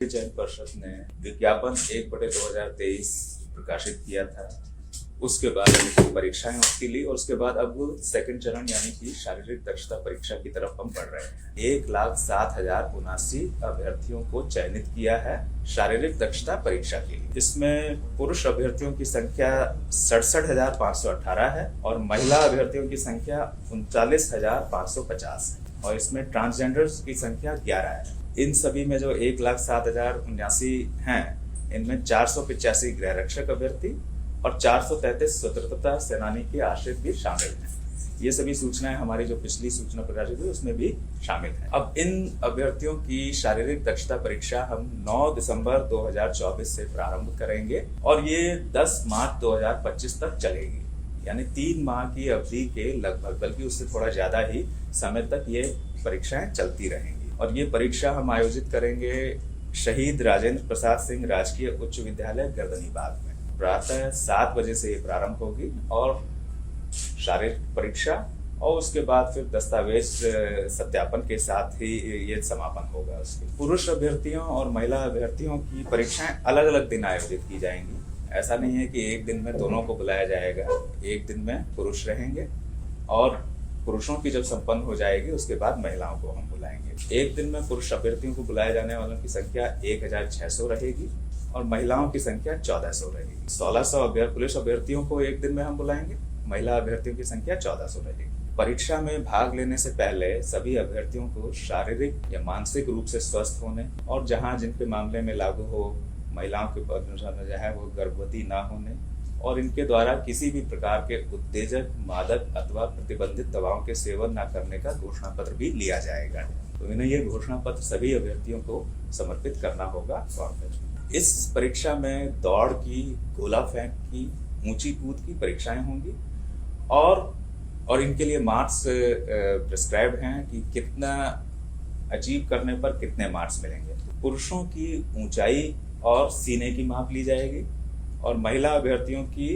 चयन पर्षद ने विज्ञापन 1/2023 प्रकाशित किया था। उसके बाद हमने परीक्षाएं उसकी ली और उसके बाद अब सेकंड चरण यानी कि शारीरिक दक्षता परीक्षा की तरफ हम बढ़ रहे हैं। 1,07,079 अभ्यर्थियों को चयनित किया है शारीरिक दक्षता परीक्षा के लिए। इसमें पुरुष अभ्यर्थियों की संख्या 67,518 है और महिला अभ्यर्थियों की संख्या 39,550 है और इसमें ट्रांसजेंडर्स की संख्या 11 है। इन सभी में जो 1,07,079 हैं, इनमें 485 गृह रक्षक अभ्यर्थी और 433 स्वतंत्रता सेनानी के आश्रित भी शामिल हैं। ये सभी सूचनाएं हमारी जो पिछली सूचना प्रकाशित हुई उसमें भी शामिल हैं। अब इन अभ्यर्थियों की शारीरिक दक्षता परीक्षा हम 9 दिसंबर 2024 से प्रारंभ करेंगे और ये 10 मार्च 2025 तक चलेगी, यानी 3 माह की अवधि के लगभग, बल्कि उससे थोड़ा ज्यादा ही समय तक ये परीक्षाएं चलती रहेंगी। और ये परीक्षा हम आयोजित करेंगे शहीद राजेंद्र प्रसाद सिंह राजकीय उच्च विद्यालय गर्दनीबाग में। प्रातः 7 बजे से ये प्रारंभ होगी और शारीरिक परीक्षा और उसके बाद फिर दस्तावेज सत्यापन के साथ ही ये समापन होगा। उसके पुरुष अभ्यर्थियों और महिला अभ्यर्थियों की परीक्षाएं अलग अलग दिन आयोजित की जाएंगी। ऐसा नहीं है कि एक दिन में दोनों को बुलाया जाएगा। एक दिन में पुरुष रहेंगे और पुरुषों की जब संपन्न हो जाएगी उसके बाद महिलाओं को हम बुलाएंगे। एक दिन में पुरुष अभ्यर्थियों को बुलाए जाने वालों की संख्या 1,600 रहेगी और महिलाओं की संख्या 1,400 रहेगी। 1,600 पुरुष अभ्यर्थियों को एक दिन में हम बुलाएंगे, महिला अभ्यर्थियों की संख्या 1,400 रहेगी। परीक्षा में भाग लेने से पहले सभी अभ्यर्थियों को शारीरिक या मानसिक रूप से स्वस्थ होने और जहां जिनके मामले में लागू हो महिलाओं के जो है वो गर्भवती ना होने और इनके द्वारा किसी भी प्रकार के उत्तेजक, मादक अथवा प्रतिबंधित दवाओं के सेवन न करने का घोषणा पत्र भी लिया जाएगा। तो इन्हें ये घोषणा पत्र सभी अभ्यर्थियों को समर्पित करना होगा फॉर्म में। इस परीक्षा में दौड़ की, गोला फेंक की, ऊंची कूद की परीक्षाएं होंगी और इनके लिए मार्क्स प्रिस्क्राइब्ड हैं कि कितना अचीव करने पर कितने मार्क्स मिलेंगे। पुरुषों की ऊंचाई और सीने की माप ली जाएगी और महिला अभ्यर्थियों की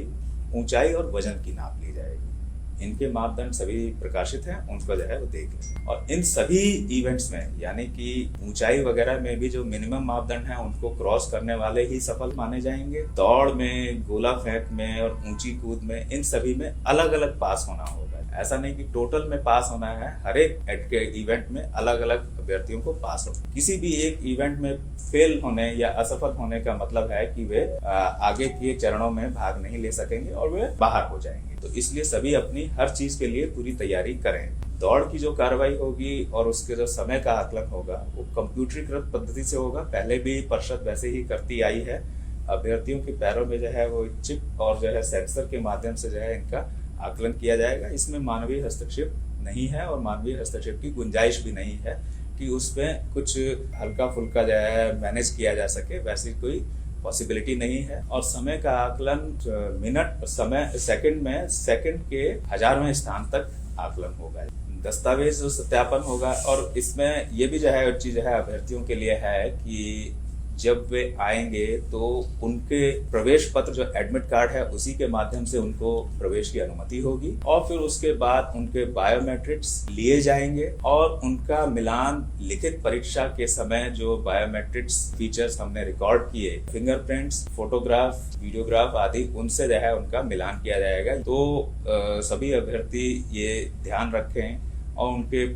ऊंचाई और वजन की नाप ली जाएगी। इनके मापदंड सभी प्रकाशित हैं, उनको जो है वो देख लें। और इन सभी इवेंट्स में यानी कि ऊंचाई वगैरह में भी जो मिनिमम मापदंड हैं उनको क्रॉस करने वाले ही सफल माने जाएंगे। दौड़ में, गोला फेंक में और ऊंची कूद में, इन सभी में अलग अलग पास होना होगा। ऐसा नहीं कि टोटल में पास होना है, हर एक इवेंट में अलग अलग अभ्यर्थियों को पास हो। किसी भी एक इवेंट में फेल होने या असफल होने का मतलब है कि वे आगे के चरणों में भाग नहीं ले सकेंगे और वे बाहर हो जाएंगे। तो इसलिए सभी अपनी हर चीज के लिए पूरी तैयारी करें। दौड़ की जो कार्रवाई होगी और उसके जो समय का आकलन होगा वो कंप्यूटरीकृत पद्धति से होगा। पहले भी परिषद वैसे ही करती आई है। अभ्यर्थियों के पैरों में जो है वो चिप और जो है सेंसर के माध्यम से जो है इनका आकलन किया जाएगा। इसमें मानवीय हस्तक्षेप नहीं है और मानवीय हस्तक्षेप की गुंजाइश भी नहीं है कि उसमें कुछ हल्का फुल्का जो है मैनेज किया जा सके, वैसी कोई पॉसिबिलिटी नहीं है। और समय का आकलन मिनट, समय सेकंड में, सेकंड के 1000वें स्थान तक आकलन होगा। दस्तावेज सत्यापन होगा और इसमें ये भी जो है चीज है अभ्यर्थियों के लिए है कि जब वे आएंगे तो उनके प्रवेश पत्र जो एडमिट कार्ड है उसी के माध्यम से उनको प्रवेश की अनुमति होगी और फिर उसके बाद उनके बायोमेट्रिक्स लिए जाएंगे और उनका मिलान लिखित परीक्षा के समय जो बायोमेट्रिक्स फीचर्स हमने रिकॉर्ड किए, फिंगरप्रिंट्स, फोटोग्राफ, वीडियोग्राफ आदि, उनसे जो है उनका मिलान किया जाएगा। तो सभी अभ्यर्थी ये ध्यान रखें और उनके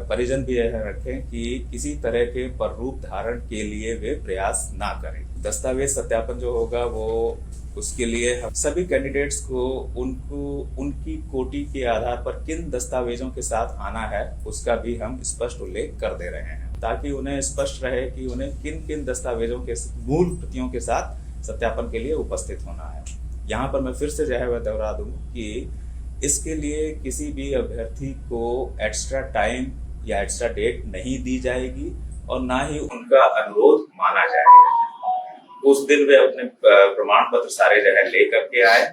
परिजन भी यह रखें कि किसी तरह के पररूप धारण के लिए वे प्रयास ना करें। दस्तावेज सत्यापन जो होगा वो उसके लिए हम सभी कैंडिडेट्स को उनकी कोटि के आधार पर किन दस्तावेजों के साथ आना है उसका भी हम स्पष्ट उल्लेख कर दे रहे हैं ताकि उन्हें स्पष्ट रहे कि उन्हें किन किन दस्तावेजों के मूल प्रतियों के साथ सत्यापन के लिए उपस्थित होना है। यहाँ पर मैं फिर से जो है वह दोहरा दूं कि इसके लिए किसी भी अभ्यर्थी को एक्स्ट्रा टाइम या एक्स्ट्रा डेट नहीं दी जाएगी और ना ही उनका अनुरोध माना जाएगा। उस दिन वे अपने प्रमाण पत्र सारे जो है लेकर के आए,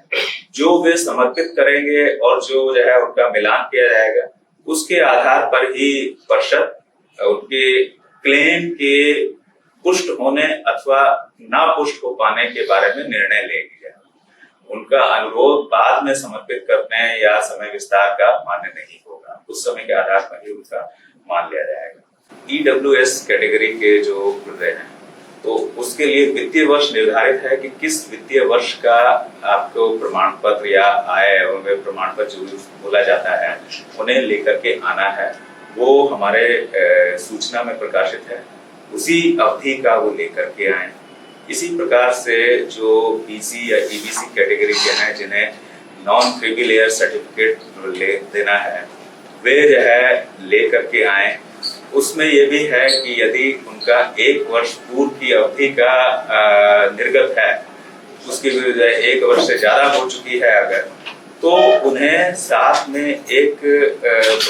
जो वे समर्पित करेंगे और जो जो है उनका मिलान किया जाएगा उसके आधार पर ही परिषद उनके क्लेम के पुष्ट होने अथवा ना पुष्ट हो पाने के बारे में निर्णय लेगी। उनका अनुरोध बाद में समर्पित करने या समय विस्तार का मान्य नहीं होगा, उस समय के आधार पर ही उनका मान लिया जाएगा। EWS कैटेगरी के जो हृदय हैं उसके लिए वित्तीय वर्ष निर्धारित है कि किस वित्तीय वर्ष का आपको प्रमाण पत्र या आय एवं व्यय प्रमाण पत्र जो बोला जाता है उन्हें लेकर के आना है। वो हमारे सूचना में प्रकाशित है, उसी अवधि का वो लेकर के आए। इसी प्रकार से जो बीसी या ईबीसी कैटेगरी के हैं जिन्हें नॉन क्रिमी लेयर सर्टिफिकेट देना है, वे जो है लेकर के आए। उसमें ये भी है कि यदि उनका 1 वर्ष पूर्व की अवधि का निर्गत है, उसकी भी 1 वर्ष से ज्यादा हो चुकी है अगर, तो उन्हें साथ में एक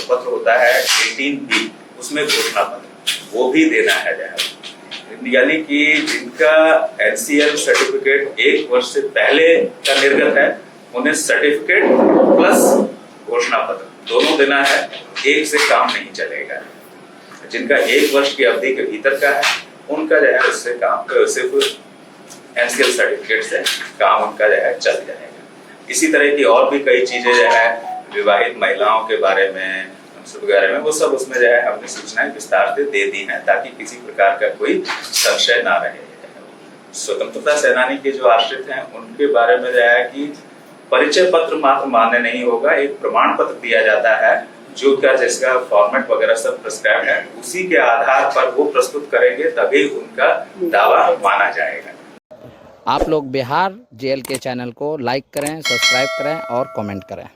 पत्र होता है 18B, उसमें घोषणा पत्र वो भी देना है। यानी कि जिनका NCL सर्टिफिकेट 1 वर्ष से पहले का निर्गत है, उन्हें सर्टिफिकेट प्लस घोषणा पत्र दोनों देना है, एक से काम नहीं चलेगा। जिनका 1 वर्ष की अवधि के भीतर का है, उनका जो है उससे काम सिर्फ NCL सर्टिफिकेट से काम उनका जो है चल जाएगा। इसी तरह की और भी कई चीजें जो है विवाहित महिलाओं के बारे में वगैरह में, वो सब उसमें जो है हमने सूचनाएं विस्तार से दे दी हैं ताकि किसी प्रकार का कोई संशय ना रहे। स्वतंत्रता सेनानी के जो आश्रित हैं उनके बारे में जो है कि परिचय पत्र मात्र मान्य नहीं होगा, एक प्रमाण पत्र दिया जाता है जो क्या जिसका फॉर्मेट वगैरह सब प्रिस्क्राइब है, उसी के आधार पर वो प्रस्तुत करेंगे तभी उनका दावा माना जाएगा। आप लोग बिहार JLK चैनल को लाइक करें, सब्सक्राइब करें और कमेंट करें।